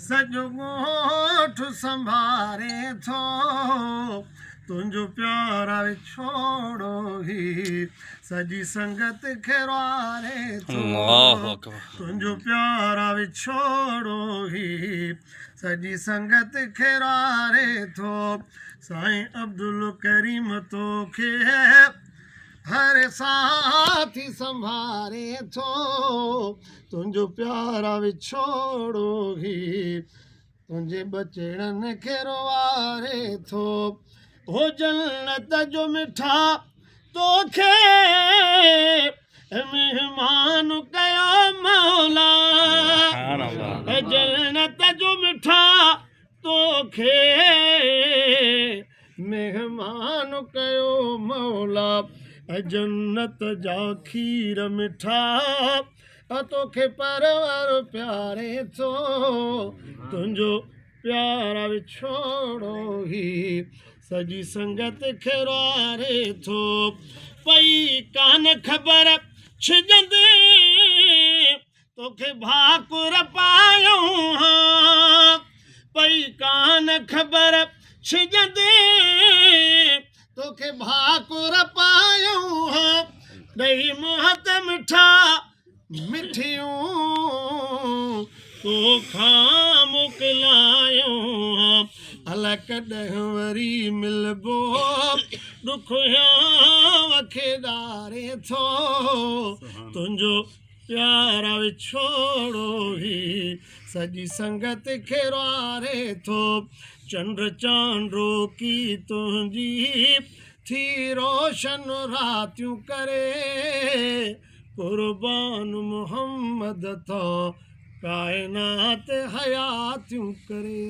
सॼो ॻोठ संभारे थो तुंहिंजो प्यारा विछोड़ो ही सॼी संगत खेरवारे थो तुंहिंजो प्यारा विछोड़ो ही सॼी संगत खेरवारे थो साईं अब्दुल करीम तोखे हर साथी संभारे थो तुंहिंजो प्यारा विछोड़ो ही तुंहिंजे बचड़नि खे रोवारे थो हो जन्नत जो मिठा तोखे मेहमान कयो मौला जन्नत जो मिठा तोखे मेहमान कयो मौला जन्नत जा खीर मिठा तोखे परवर प्यारे थो तुंहिंजो प्यारा विछोड़ो ही सॼी संगत खेरवारे थो पई कान ख़बर छिजंदे तोखे भाकुर पायूं हाँ पई कान ख़बर छिजंदे तोखे भाकुर पायूं हाँ ॾही मुहत मिठा मिठियूं तोखां मोकिलायूं हाँ अलाए कॾहिं वरी मिलबो ॾुख खेदारे थो तुंहिंजो प्यारा विछोड़ो ही सॼी संगत खेरवारे थो चंड चांडो की तुंहिंजी थी रोशन रातियूं करे कुर्बान मोहम्मद थो काइनात हयातियूं करे